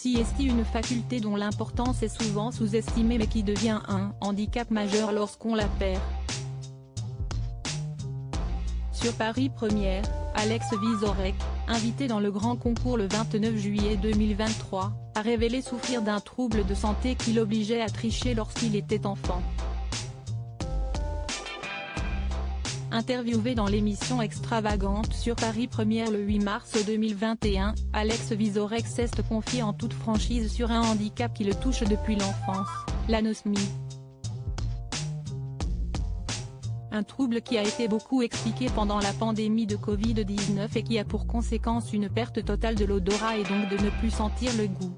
CST, une faculté dont l'importance est souvent sous-estimée mais qui devient un handicap majeur lorsqu'on la perd. Sur Paris Première, Alex Vizorek, invité dans le grand concours le 29 juillet 2023, a révélé souffrir d'un trouble de santé qui l'obligeait à tricher lorsqu'il était enfant. Interviewé dans l'émission Extravagante sur Paris Première le 8 mars 2021, Alex Vizorek s'est confié en toute franchise sur un handicap qui le touche depuis l'enfance, l'anosmie. Un trouble qui a été beaucoup expliqué pendant la pandémie de Covid-19 et qui a pour conséquence une perte totale de l'odorat et donc de ne plus sentir le goût.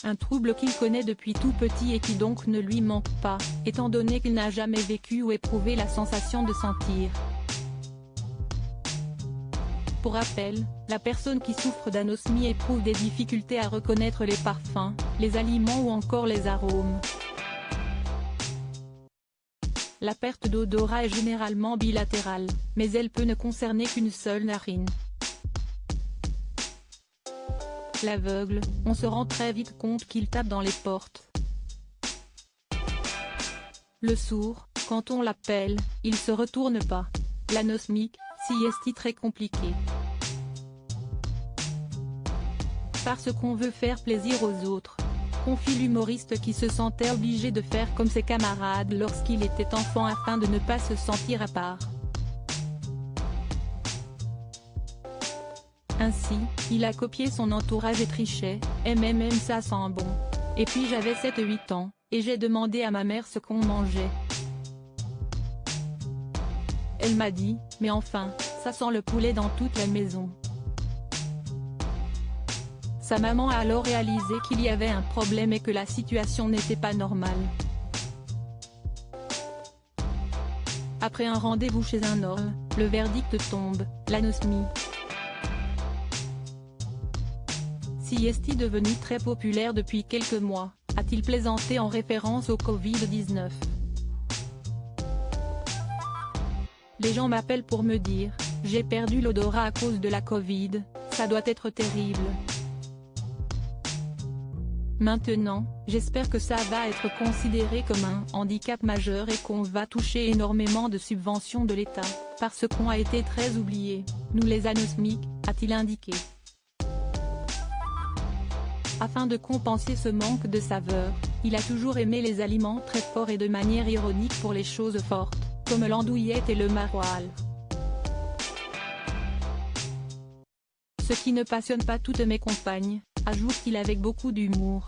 Un trouble qu'il connaît depuis tout petit et qui donc ne lui manque pas, étant donné qu'il n'a jamais vécu ou éprouvé la sensation de sentir. Pour rappel, la personne qui souffre d'anosmie éprouve des difficultés à reconnaître les parfums, les aliments ou encore les arômes. La perte d'odorat est généralement bilatérale, mais elle peut ne concerner qu'une seule narine. L'aveugle, on se rend très vite compte qu'il tape dans les portes. Le sourd, quand on l'appelle, il se retourne pas. L'anosmique, CST très compliqué. Parce qu'on veut faire plaisir aux autres, confie l'humoriste qui se sentait obligé de faire comme ses camarades lorsqu'il était enfant afin de ne pas se sentir à part. Ainsi, il a copié son entourage et trichait, ça sent bon. Et puis j'avais 7-8 ans, et j'ai demandé à ma mère ce qu'on mangeait. Elle m'a dit, mais enfin, ça sent le poulet dans toute la maison. Sa maman a alors réalisé qu'il y avait un problème et que la situation n'était pas normale. Après un rendez-vous chez un orle, le verdict tombe, l'anosmie. CST devenu très populaire depuis quelques mois, a-t-il plaisanté en référence au Covid-19. Les gens m'appellent pour me dire, j'ai perdu l'odorat à cause de la Covid, ça doit être terrible. Maintenant, j'espère que ça va être considéré comme un handicap majeur et qu'on va toucher énormément de subventions de l'État, parce qu'on a été très oubliés, nous les anosmiques, a-t-il indiqué. Afin de compenser ce manque de saveur, il a toujours aimé les aliments très forts et de manière ironique pour les choses fortes, comme l'andouillette et le maroilles. Ce qui ne passionne pas toutes mes compagnes, ajoute-t-il avec beaucoup d'humour.